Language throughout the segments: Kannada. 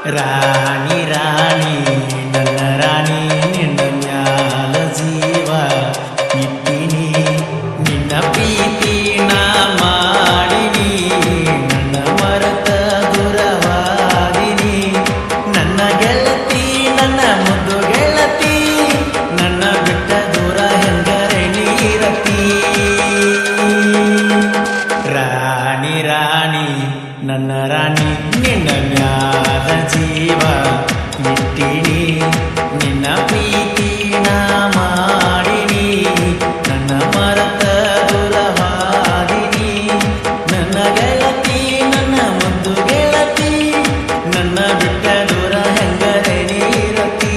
ರಾಣಿ ರಾಣಿ ನನ್ನ ರಾಣಿ ನಿನ್ನ ಮ್ಯಾಲ ಜೀವ ಇಟ್ಟಿನಿ ನಿನ್ನ ಪ್ರೀತಿ ನಾ ಮಾಡಿನಿ ನನ್ನ ಮರೆತ ದೂರವಾದಿನಿ ನನ್ನ ಗೆಳತಿ ನನ್ನ ಮುದ್ದು ಗೆಳತಿ ನನ್ನ ಬಿಟ್ಟ ದೂರ ಹೆಂಗರೆ ನೀರತಿ ರಾಣಿ ರಾಣಿ ನನ್ನ ರಾಣಿ ನಿನ್ನ ಮ್ಯಾಲ ಜೀವ ಇಟ್ಟಿನಿ ನಿನ್ನ ಪ್ರೀತಿ ನಾ ಮಾಡಿನಿ ನನ್ನ ಮರೆತ ದೂರವಾದಿನಿ ನನ್ನ ಗೆಳತಿ ನನ್ನ ಮುದ್ದು ಗೆಳತಿ ನನ್ನ ಬಿಟ್ಟ ದೂರ ಹೆಂಗರೆ ನೀರತಿ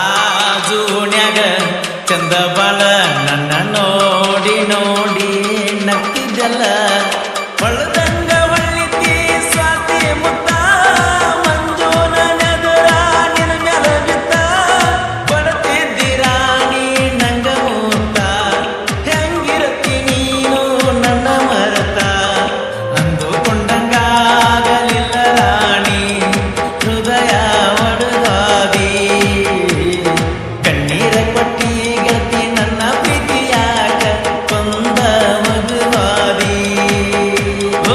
ಬಾಜುನ್ಯಾಗ ಚಂದ ಬಾಳ ನನ್ನ ನೋಡಿ ನೋಡಿ ನಕ್ಕಿದ್ದಲ್ಲ ಹೊಳದಂಗ ಒಳ್ಳಿತಿ ಸ್ವಾತಿ ಮುತ್ತ ಮಂಜೂನ ನೆದರ ನಿನ್ನ ಮ್ಯಾಲ ಬಿತ್ತ ಕೊಡ್ತಿದ್ದಿ ರಾಣಿ ನಂಗ ಮೂತ ಹೆಂಗಿರತಿ ನೀನು ನನ್ನ ಮರತ ಅಂದುಕೊಂಡಂಗಾಗಲಿಲ್ಲ ರಾಣಿ ಹೃದಯ ಒಡೆದಾದಿ ಕಣ್ಣೀರ ಕೊಟ್ಟಿ ಗೆಳತಿ ನನ್ನ ಪ್ರೀತಿಯಾಗ ಕೊಂದ ಮಗುವಾದಿ ಓ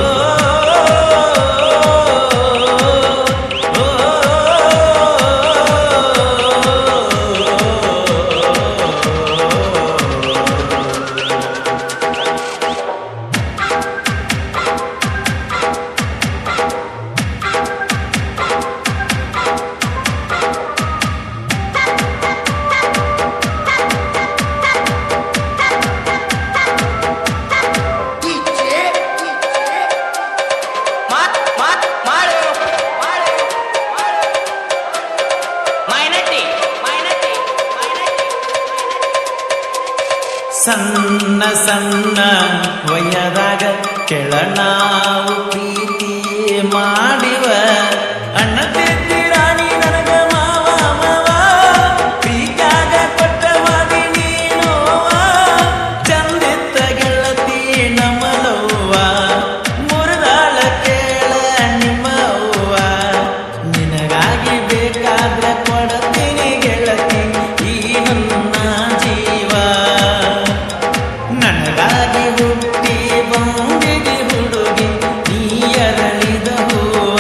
ಸಣ್ಣ ಸಣ್ಣ ವಯದಾಗ ಕೆಳ ನಾವು ಪ್ರೀತಿ ಮಾಡಿವ ಅಣ್ಣ ತಿದ್ದಿ ರಾಣಿ ನನಗ ಮಾವ ಮಾವ ಪ್ರೀತ್ಯಾಗ ಕೊಟ್ಟವಾದಿ ನೀನೋವ ಚಂದಿತ್ತ ಗೆಳತಿ ನಮ್ಮಲವ್ವ ಮುರಿದಾಳ ಕೇಳ ನಿಮ್ಮವ್ವ ನಿನಗಾಗಿ ಬೇಕಾದ್ರ ಕೊಡತೀನಿ ಗೆಳತಿ ಈ ನನ್ನ ಜೀವ ನನಗಾಗಿ ಹುಟ್ಟಿ ಬಂದಿದೆ ಹುಡುಗಿ ನೀ ಅರಳಿದ ಹೂವ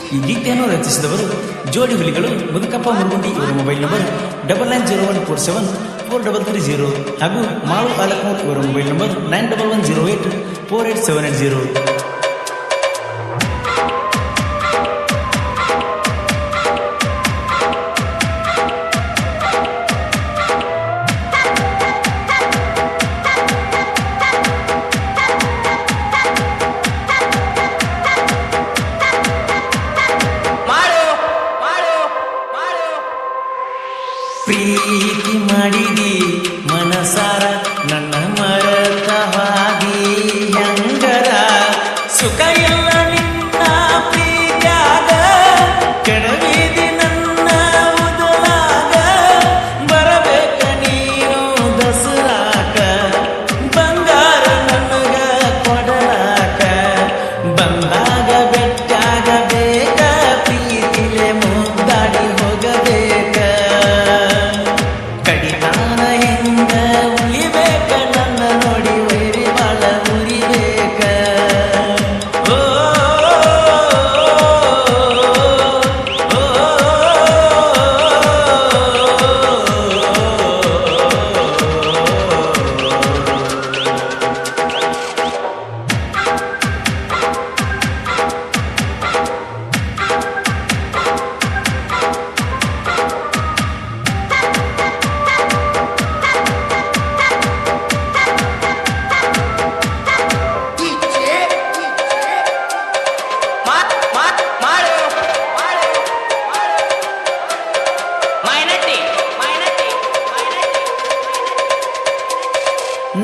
ಈ ಗೀತೆಯನ್ನು ರಚಿಸಿದವರು ಜೋಡಿ ಹುಲಿಗಳು ಮುದುಕಪ್ಪ ಮುರುಗುಂಡಿ ಇವರ ಮೊಬೈಲ್ ನಂಬರ್ 9901474330 ಹಾಗೂ ಮಾಳು ಆಲಕ್ನೂರ್ ಇವರ ಮೊಬೈಲ್ ನಂಬರ್ 9110848780. ಪ್ರೀತಿ ಮಾಡಿದಿ ಮನಸಾರ ನನ್ನ ಮರತವಾಗಿ ಹೆಂಗರ ಸುಖ ಎಲ್ಲ ನಿನ್ನ ಪ್ರೀತ್ಯಾಗ ಕೆಡವಿದಿ ನನ್ನ ಉದಲಾಗ ಬರಬೇಕ ನೀನು ದಸರಾಕ ಬಂಗಾರ ನನಗ ಕೊಡಲಾಕ ಬಂದಾಗ ಬೆಟ್ಟಾಗ ಬೇಕ ಪ್ರೀತಿಲೆ ಮುದ್ದಾಡಿ ಹೋಗಬೇಕ ಕಡಿತಾನ ಹಿಂದ ಉಳಿಬೇಕ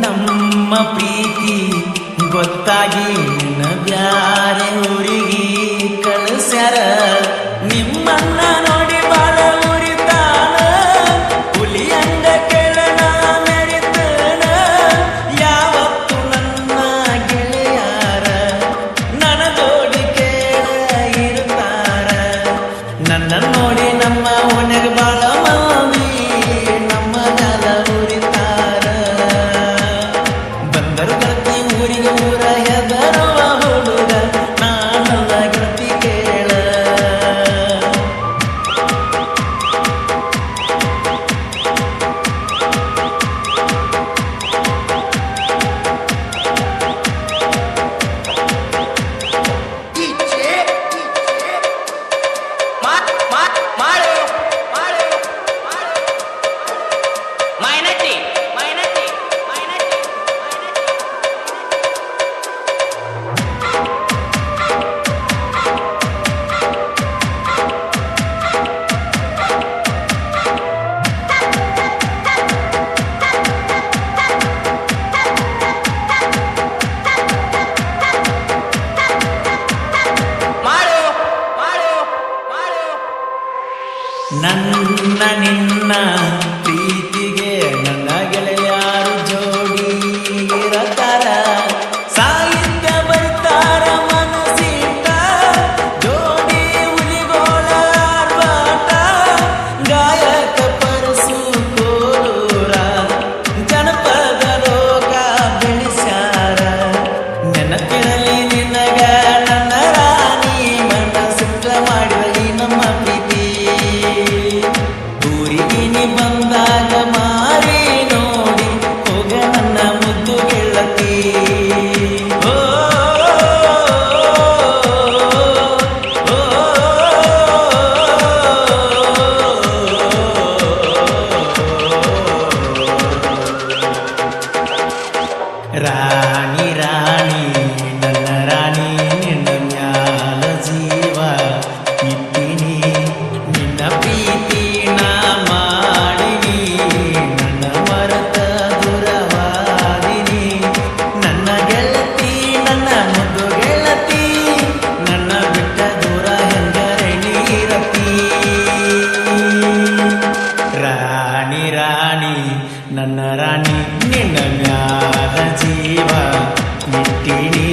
ನಮ್ಮ ಪ್ರೀತಿ ಗೊತ್ತಾಗಿ ನಿನ್ನ ಬ್ಯಾರೆ ಊರಿಗೆ ಕಳಿಸ್ಯಾರ. ನಿಮ್ಮನ್ನ ನೋಡಿ ಬಾಳ ಉರಿತಾನ, ಹುಲಿಯಂಗ ಕೆಳನ ಮೆರಿತಾನ. ಯಾವತ್ತು ನನ್ನ ಗೆಳೆಯಾರ ನನ್ನ ಜೋಡಿ ಕೇಳ ಇರ್ತಾರ. ನನ್ನ ನೋಡಿ ನಮ್ಮ ಒಣಗ ಬಾಳ ಮಂದಿ ನಮ್ಮ ಜಲ ಉರಿತಾರ. ಬಂದರು ಗೆಳತಿ ಊರಿಗೆ ಊರ ಹೆದರುವ ಹುಡುಗ ನಾನಲ್ಲ ಗೆಳತಿ ಕೇಳ. ನನ್ನ ನಿನ್ನ ಪ್ರೀತಿಗೆ ನನ್ನ ಗೆಳೆಯಾರು ಜೋಡಿ ಇರತಾರ. ಸಾಹಿತ್ಯ ಬರ್ತಾರ ಮನಸ್ಸಿಟ್ಟ ಜೋಡಿ ಹುಲಿಗೋಳ ಆರ್ಭಟ. ಗಾಯಕ ಪರಸು ಕೋಲೂರ ಜನಪದ ಲೋಕ ಬೆಳೆಸ್ಯಾರ. ನೆನಪಿರಲಿ ನಿನಗ ನನ್ನ ರಾಣಿ ಮನಸ್ಸಿಟ್ಟ ಮಾಡಿರಲಿ ನಮ್ಮ ಪ್ರೀತಿ. ಊರಿಗೆ ನೀ ಬಂದಾಗ ಮಾರಿ ನೋಡಿ ಹೋಗ ನನ್ನ ಮುದ್ದು ಗೆಳತಿ. ಓ, ಓ, ರಾಣಿ ರಾಣಿ ನನ್ನ ರಾಣಿ ನಿನ್ನ ಮ್ಯಾಲ ಜೀವ ಇಟ್ಟಿನಿ. ನಿನ್ನ ಪ್ರೀತಿ ನಾ ಮಾಡಿನಿ, ನನ್ನ ಮರತ ದೂರವಾದಿನಿ. ನನ್ನ ಗೆಳತಿ ನನ್ನ ಮುದ್ದು ಗೆಳತಿ, ನನ್ನ ಬಿಟ್ಟ ದೂರ ಹೆಂಗರೆ ನೀರತಿ. ರಾಣಿ ರಾಣಿ ನನ್ನ ರಾಣಿ ನಿನ್ನ ಮ್ಯಾಲ ಜೀವ ಇಟ್ಟಿನಿ.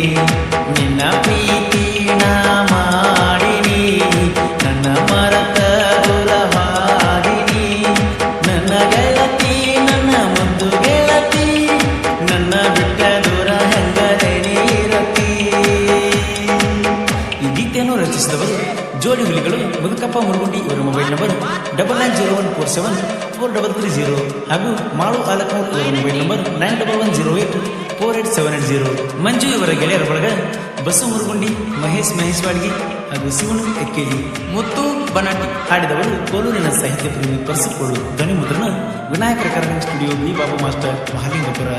ನಿನ್ನ ಪ್ರೀತಿ ನಾ ಮಾಡಿನಿ, ನನ್ನ ಮರತ ದೂರವಾದಿನಿ. ನನ್ನ ಗೆಳತಿ ನನ್ನ ಮುದ್ದು ಗೆಳತಿ, ನನ್ನ ಬಿಟ್ಟ ದೂರ ಹೆಂಗರೆ ನೀರತಿ. ಈ ಗೀತೆಯನ್ನು ರಚಿಸಿದವರು ಜೋಡಿ ಹುಲಿಗಳು ಮುದುಕಪ್ಪ ಮುರುಗುಂಡಿ. ಇವರ ಮೊಬೈಲ್ ನಂಬರ್ 9901474330 ಹಾಗೂ ಮಾಳು ಆಲಕ್ನೂರ್. ಇವರ ಮೊಬೈಲ್ ನಂಬರ್ 91084870. ಮಂಜು ಇವರ ಗೆಳೆಯರ ಬಳಗ ಬಸ್ಸು ಮುರುಗುಂಡಿ, ಮಹೇಶ್ ಮಹೇಶ್ವಾಡ್ಗಿ ಹಾಗೂ ಶಿವನು ಎಕ್ಕೇಲಿ. ಮುತ್ತು ಬನಾಟಿ ಹಾಡಿದವರು ಕೋಲೂರಿನ ಸಾಹಿತ್ಯ ಪ್ರೇಮಿ ಪರಸಕೋಡು. ಧ್ವನಿ ಮುದ್ರಣ ವಿನಾಯಕರ ಕರಗಂ studio, B Babu master, Mahalingapura.